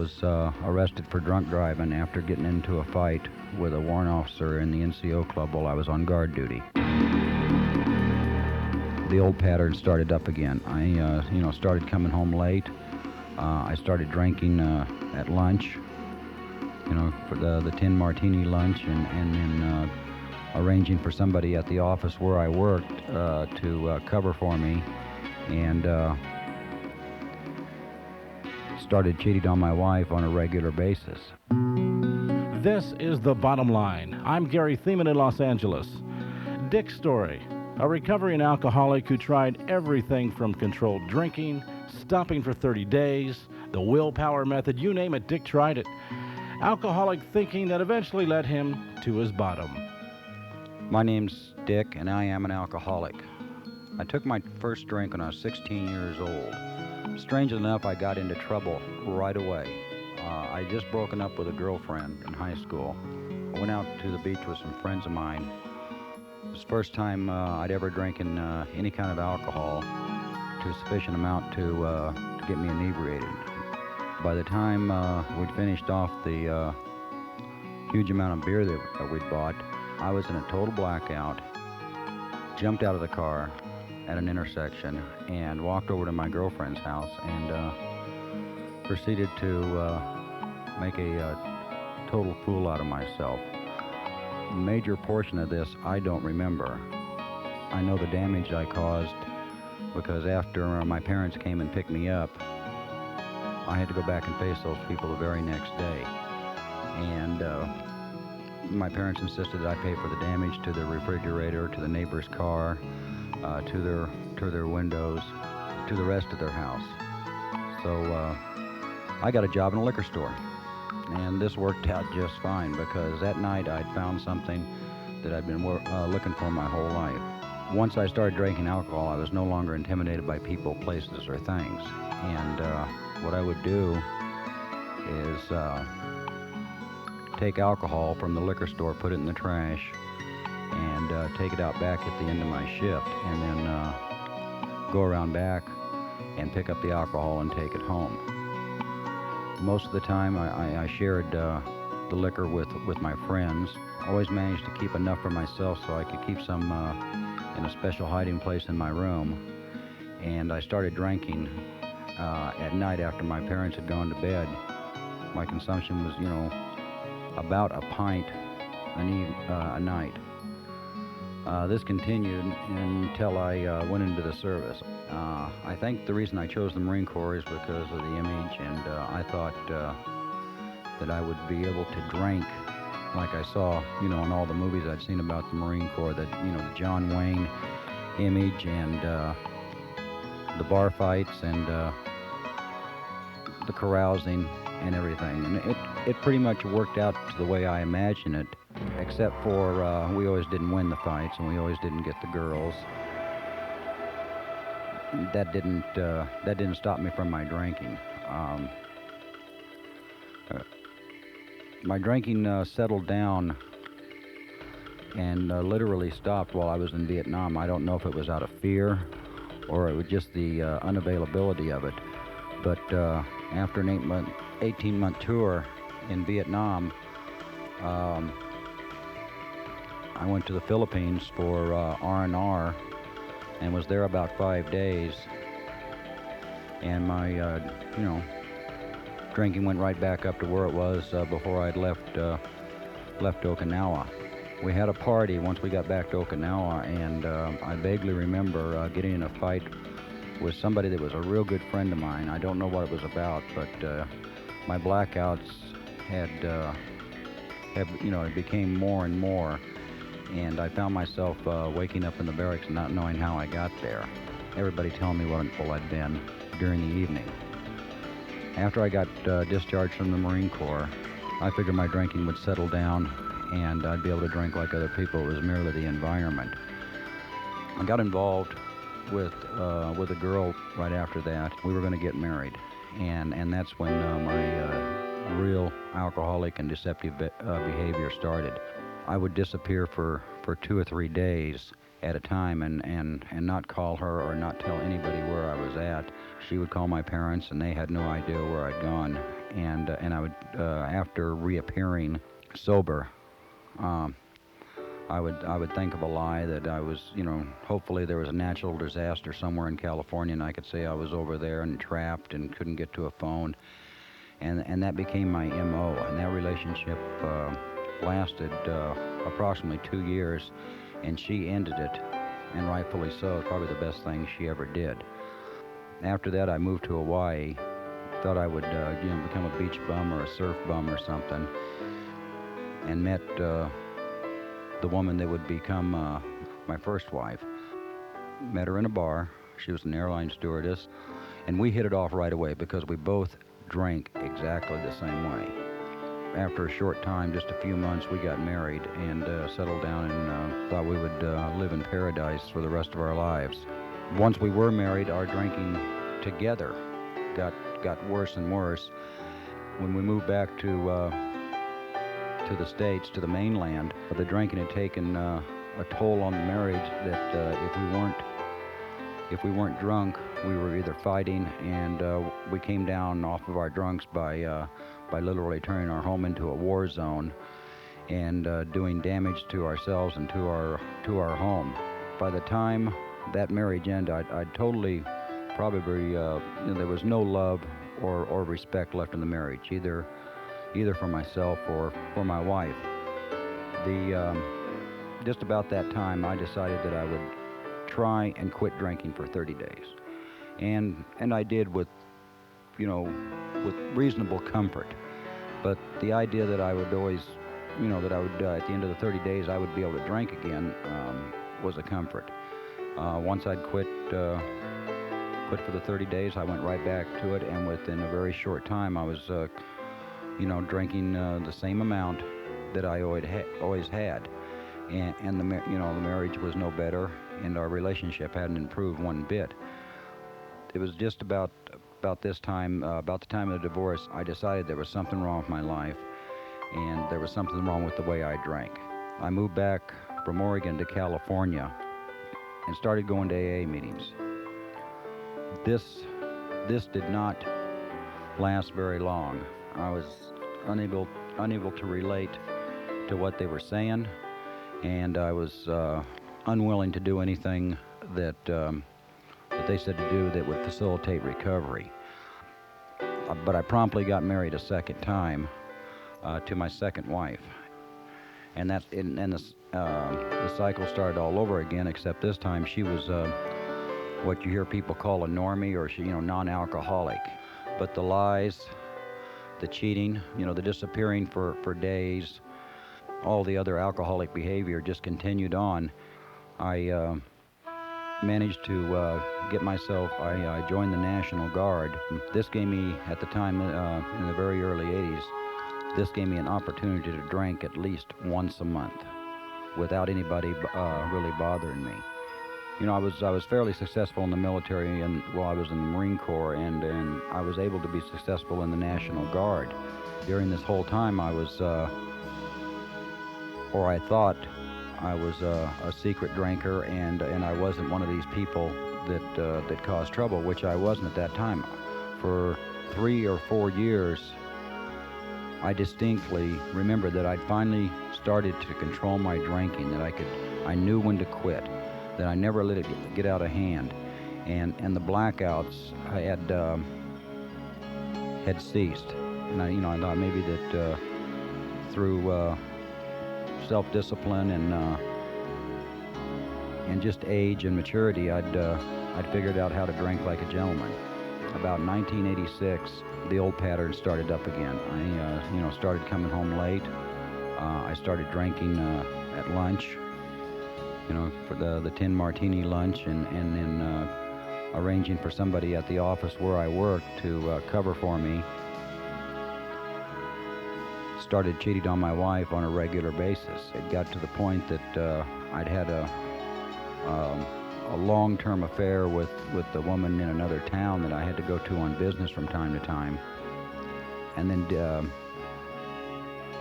was arrested for drunk driving after getting into a fight with a warrant officer in the NCO club while I was on guard duty. The old pattern started up again. I started coming home late. I started drinking at lunch, for the 10 martini lunch, and then arranging for somebody at the office where I worked to cover for me, and started cheating on my wife on a regular basis. This is The Bottom Line. I'm Gary Thiemann in Los Angeles. Dick's story, a recovering alcoholic who tried everything from controlled drinking, stopping for 30 days, the willpower method, you name it, Dick tried it. Alcoholic thinking that eventually led him to his bottom. My name's Dick, and I am an alcoholic. I took my first drink when I was 16 years old. Strangely enough, I got into trouble right away. I just broken up with a girlfriend in high school. I went out to the beach with some friends of mine. It was the first time I'd ever drinking any kind of alcohol to a sufficient amount to get me inebriated. By the time we'd finished off the huge amount of beer that we'd bought, I was in a total blackout, jumped out of the car at an intersection, and walked over to my girlfriend's house and proceeded to make a total fool out of myself. A major portion of this I don't remember. I know the damage I caused because after my parents came and picked me up, I had to go back and face those people the very next day. And my parents insisted that I pay for the damage to the refrigerator, to the neighbor's car, to their windows, to the rest of their house. So I got a job in a liquor store, and this worked out just fine because that night I'd found something that I'd been looking for my whole life. Once I started drinking alcohol, I was no longer intimidated by people, places, or things. And what I would do is take alcohol from the liquor store, put it in the trash, and take it out back at the end of my shift, and then go around back and pick up the alcohol and take it home. Most of the time I shared the liquor with my friends. Always managed to keep enough for myself so I could keep some in a special hiding place in my room. And I started drinking at night after my parents had gone to bed. My consumption was, about a pint a night. This continued until I went into the service. I think the reason I chose the Marine Corps is because of the image, and I thought that I would be able to drink like I saw, in all the movies I'd seen about the Marine Corps, that, the John Wayne image and the bar fights and the carousing and everything. And it pretty much worked out to the way I imagined it, except for we always didn't win the fights and we always didn't get the girls. That didn't stop me from my drinking. My drinking settled down and literally stopped while I was in Vietnam. I don't know if it was out of fear or it was just the unavailability of it. But after an 18-month tour in Vietnam, I went to the Philippines for R&R and was there about 5 days. And my, drinking went right back up to where it was before I'd left Okinawa. We had a party once we got back to Okinawa, and I vaguely remember getting in a fight with somebody that was a real good friend of mine. I don't know what it was about, but my blackouts it became more and more, and I found myself waking up in the barracks and not knowing how I got there. Everybody telling me what I'd been during the evening. After I got discharged from the Marine Corps, I figured my drinking would settle down and I'd be able to drink like other people. It was merely the environment. I got involved with a girl right after that. We were going to get married, and that's when my real alcoholic and deceptive behavior started. I would disappear for 2 or 3 days, at a time and not call her or not tell anybody where I was at. She would call my parents, and they had no idea where I'd gone. And I would, after reappearing sober, um, I would think of a lie that I was, hopefully there was a natural disaster somewhere in California, and I could say I was over there and trapped and couldn't get to a phone. And that became my MO. And that relationship lasted approximately 2 years, and she ended it, and rightfully so. Probably the best thing she ever did. After that, I moved to Hawaii. Thought I would, become a beach bum or a surf bum or something, and met the woman that would become my first wife. Met her in a bar. She was an airline stewardess, and we hit it off right away because we both drank exactly the same way. After a short time, just a few months, we got married and settled down and thought we would live in paradise for the rest of our lives. Once we were married, our drinking together got worse and worse. When we moved back to the States, to the mainland, the drinking had taken a toll on the marriage that if we weren't drunk, we were either fighting, and we came down off of our drunks by literally turning our home into a war zone and doing damage to ourselves and to our home. By the time that marriage ended, I'd totally probably there was no love or respect left in the marriage, either for myself or for my wife. Just about that time, I decided that I would try and quit drinking for 30 days, and I did with reasonable comfort. But the idea that I would always, that I would at the end of the 30 days I would be able to drink again was a comfort. Once I'd quit for the 30 days, I went right back to it, and within a very short time, I was drinking the same amount that I always had, and the marriage was no better, and our relationship hadn't improved one bit. It was just about this time, about the time of the divorce, I decided there was something wrong with my life, and there was something wrong with the way I drank. I moved back from Oregon to California and started going to AA meetings. This did not last very long. I was unable to relate to what they were saying, and I was unwilling to do anything that they said to do that would facilitate recovery. But I promptly got married a second time to my second wife, and the cycle started all over again. Except this time she was what you hear people call a normie, or non-alcoholic. But the lies, the cheating, the disappearing for days, all the other alcoholic behavior just continued on. I managed to get myself, I joined the National Guard. This gave me, at the time, in the very early 80s, this gave me an opportunity to drink at least once a month without anybody really bothering me. I was fairly successful in the military and while I was in the Marine Corps, and I was able to be successful in the National Guard. During this whole time I was, or I thought I was a secret drinker, and I wasn't one of these people that caused trouble, which I wasn't at that time. For 3 or 4 years, I distinctly remember that I'd finally started to control my drinking, that I knew when to quit, that I never let it get out of hand, and the blackouts had ceased, and I thought maybe that through self-discipline and just age and maturity, I'd figured out how to drink like a gentleman. About 1986, the old pattern started up again. I started coming home late. I started drinking at lunch, for the 10 martini lunch, and then arranging for somebody at the office where I worked to cover for me. Started cheating on my wife on a regular basis. It got to the point that I'd had a long-term affair with a woman in another town that I had to go to on business from time to time. And then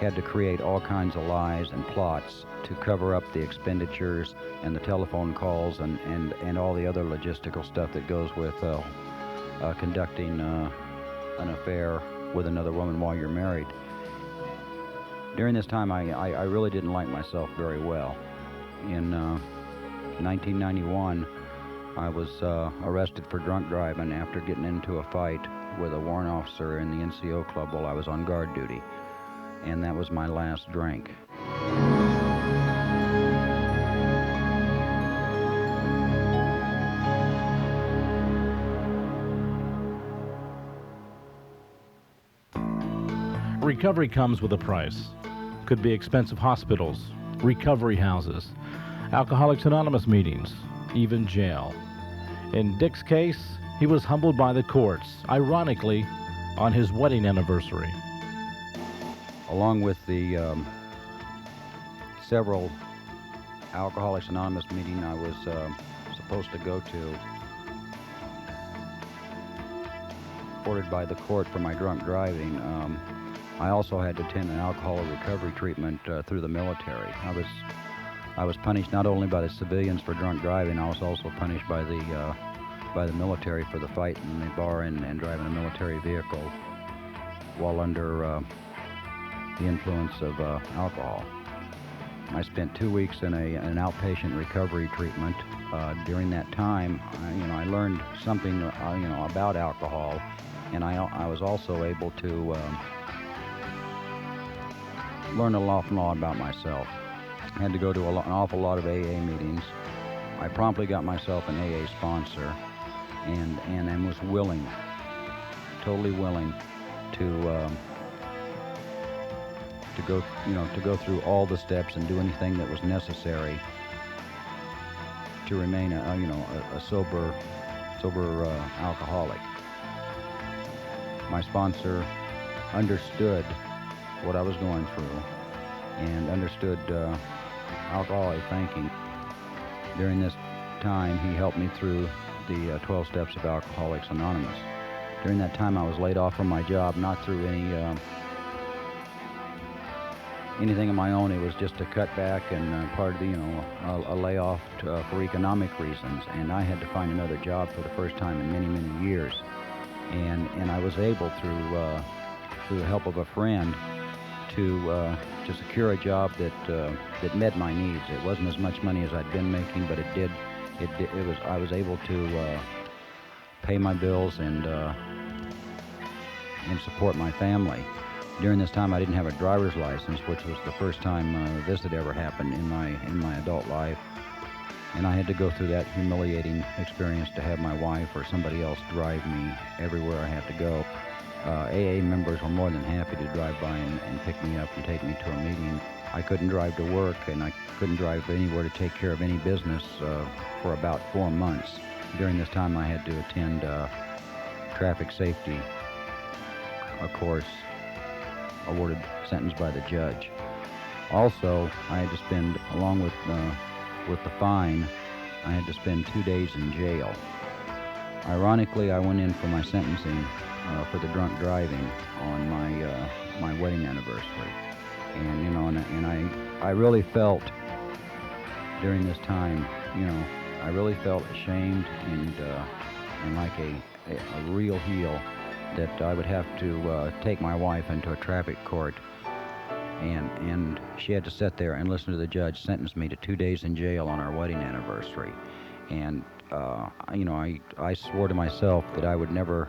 had to create all kinds of lies and plots to cover up the expenditures and the telephone calls and all the other logistical stuff that goes with conducting an affair with another woman while you're married. During this time, I really didn't like myself very well. In 1991, I was arrested for drunk driving after getting into a fight with a warrant officer in the NCO club while I was on guard duty. And that was my last drink. Recovery comes with a price. Could be expensive hospitals, recovery houses, Alcoholics Anonymous meetings, even jail. In Dick's case, he was humbled by the courts, ironically, on his wedding anniversary. Along with the several Alcoholics Anonymous meetings I was supposed to go to, ordered by the court for my drunk driving, I also had to attend an alcohol recovery treatment through the military. I was punished not only by the civilians for drunk driving, I was also punished by the military for the fight in the bar and driving a military vehicle while under the influence of alcohol. I spent 2 weeks in an outpatient recovery treatment. During that time, I learned something about alcohol, and I was also able to learn an awful lot about myself. I had to go to an awful lot of AA meetings. I promptly got myself an AA sponsor, and was willing, totally willing, to go through all the steps and do anything that was necessary to remain a sober alcoholic. My sponsor understood what I was going through and understood alcoholic thinking. During this time, he helped me through the 12 steps of Alcoholics Anonymous. During that time, I was laid off from my job, not through anything of my own. It was just a cutback and part of the, a layoff for economic reasons. And I had to find another job for the first time in many, many years. And I was able, through the help of a friend, to secure a job that met my needs. It wasn't as much money as I'd been making, but I was able to pay my bills and support my family. During this time, I didn't have a driver's license, which was the first time this had ever happened in my adult life. And I had to go through that humiliating experience to have my wife or somebody else drive me everywhere I had to go. AA members were more than happy to drive by and pick me up and take me to a meeting. I couldn't drive to work, and I couldn't drive anywhere to take care of any business for about 4 months. During this time, I had to attend traffic safety, a course awarded sentence by the judge. Also, I had to spend, along with the fine, I had to spend 2 days in jail. Ironically, I went in for my sentencing for the drunk driving on my wedding anniversary, and I really felt during this time, I really felt ashamed and like a real heel that I would have to take my wife into a traffic court, and she had to sit there and listen to the judge sentence me to 2 days in jail on our wedding anniversary. And I swore to myself that I would never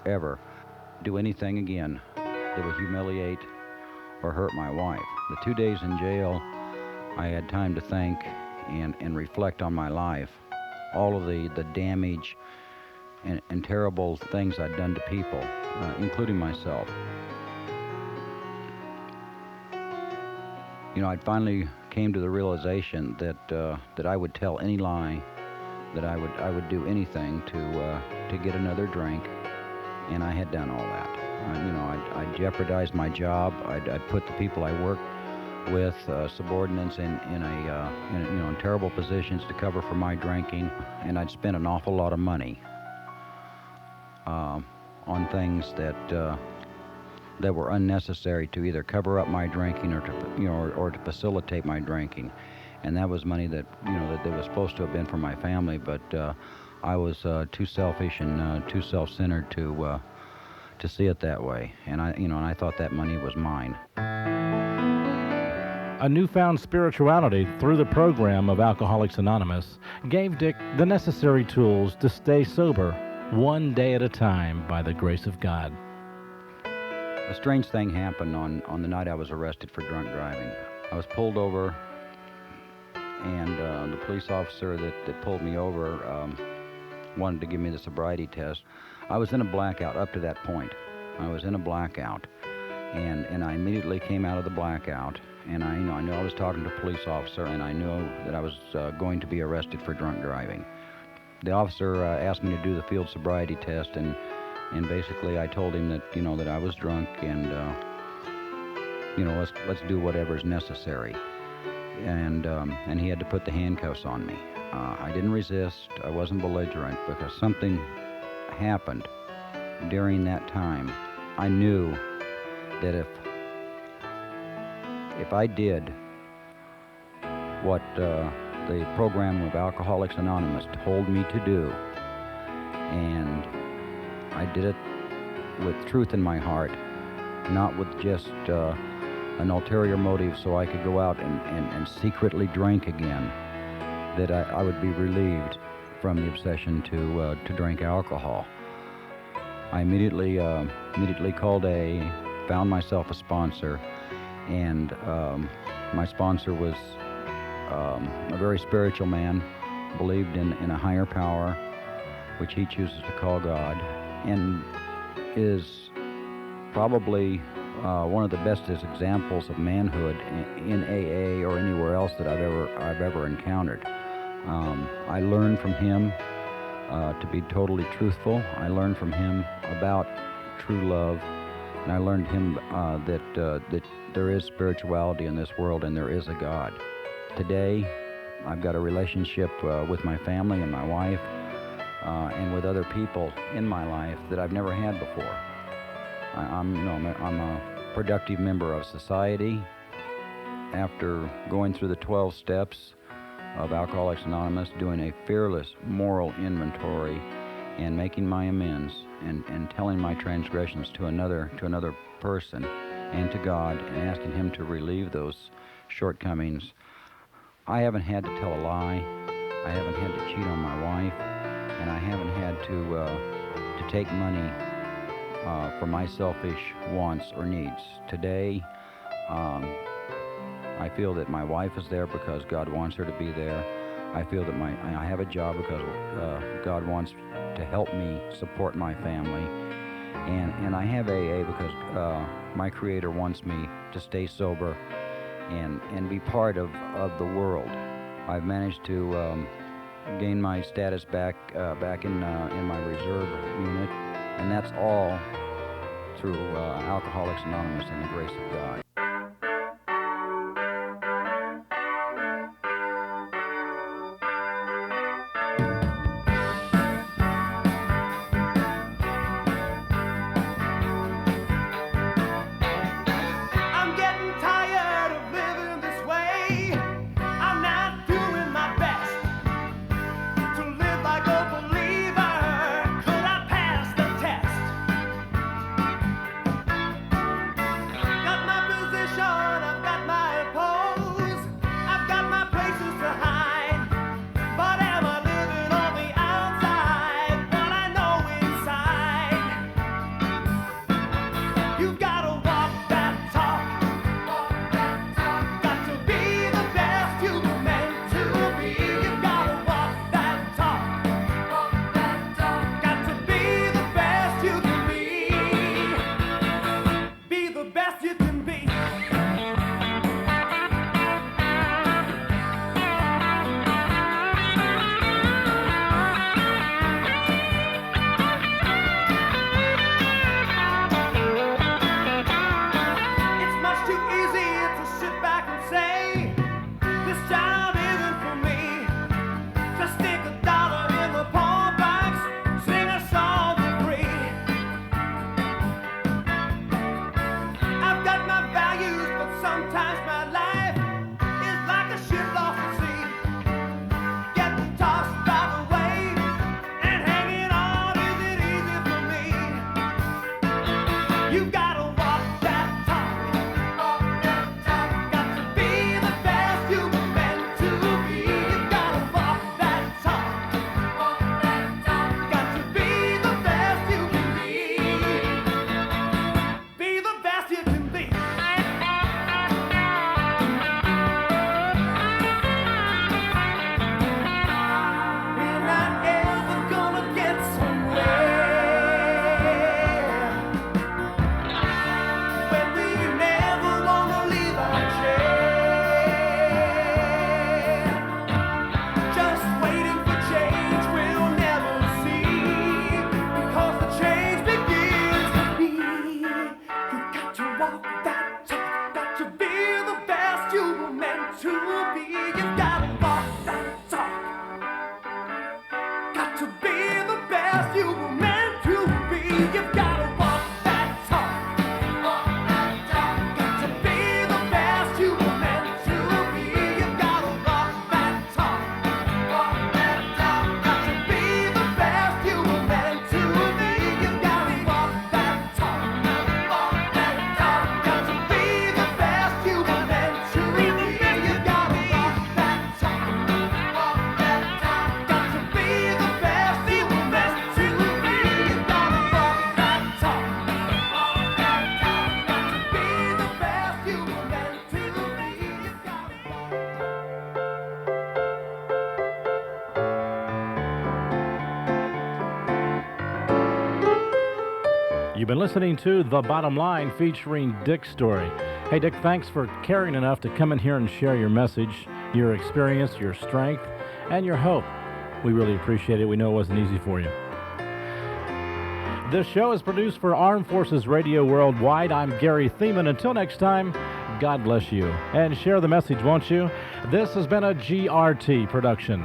ever do anything again that would humiliate or hurt my wife. The 2 days in jail, I had time to think and reflect on my life, all of the damage and terrible things I'd done to people, including myself. I finally came to the realization that I would tell any lie, that I would do anything to get another drink, and I had done all that. I jeopardized my job. I'd put the people I worked with, subordinates, in terrible positions to cover for my drinking, and I'd spent an awful lot of money on things that that were unnecessary to either cover up my drinking or to or to facilitate my drinking, and that was money that that was supposed to have been for my family, but I was too selfish and too self-centered to see it that way, and I thought that money was mine. A newfound spirituality through the program of Alcoholics Anonymous gave Dick the necessary tools to stay sober one day at a time by the grace of God. A strange thing happened on the night I was arrested for drunk driving. I was pulled over, and the police officer that pulled me over wanted to give me the sobriety test. I was in a blackout up to that point. I was in a blackout, and I immediately came out of the blackout, and I knew I was talking to a police officer, and I knew that I was going to be arrested for drunk driving. The officer asked me to do the field sobriety test, and basically I told him that that I was drunk, and let's do whatever's necessary, and he had to put the handcuffs on me. I didn't resist. I wasn't belligerent, because something happened during that time. I knew that if I did what the program of Alcoholics Anonymous told me to do, and I did it with truth in my heart, not with just an ulterior motive so I could go out and secretly drink again, that I would be relieved from the obsession to drink alcohol. I immediately called AA, found myself a sponsor, and my sponsor was a very spiritual man, believed in a higher power, which he chooses to call God, and is probably one of the bestest examples of manhood in AA or anywhere else that I've ever encountered. I learned from him to be totally truthful. I learned from him about true love, and I learned him that there is spirituality in this world, and there is a God. Today, I've got a relationship with my family and my wife, and with other people in my life that I've never had before. I'm a productive member of society. After going through the 12 steps of Alcoholics Anonymous, doing a fearless moral inventory, and making my amends, and telling my transgressions to another person and to God, and asking Him to relieve those shortcomings, I haven't had to tell a lie. I haven't had to cheat on my wife, and I haven't had to take money for my selfish wants or needs. Today, I feel that my wife is there because God wants her to be there. I feel that I have a job because God wants to help me support my family. And I have AA because my Creator wants me to stay sober and be part of the world. I've managed to gain my status back in my reserve unit, and that's all through Alcoholics Anonymous and the grace of God. Got my walk that talk. Got to be the best you were meant to be. You gotta walk that talk. Got to be the best you were meant to be. You gotta walk that talk. Walk that talk. Got to be the best you were meant to be. You gotta walk that talk. Walk that talk. Got to be the best you were meant to be. You gotta walk that talk. Walk that talk. Got to be the best you were meant to be. You gotta walk that talk. Walk that talk. Got to be the best you were meant to be. You gotta walk that talk. Walk that talk. Got to be the best you were meant to be. You gotta You've been listening to The Bottom Line featuring Dick Story. Hey, Dick, thanks for caring enough to come in here and share your message, your experience, your strength, and your hope. We really appreciate it. We know it wasn't easy for you. This show is produced for Armed Forces Radio Worldwide. I'm Gary Thiemann. Until next time, God bless you. And share the message, won't you? This has been a GRT production.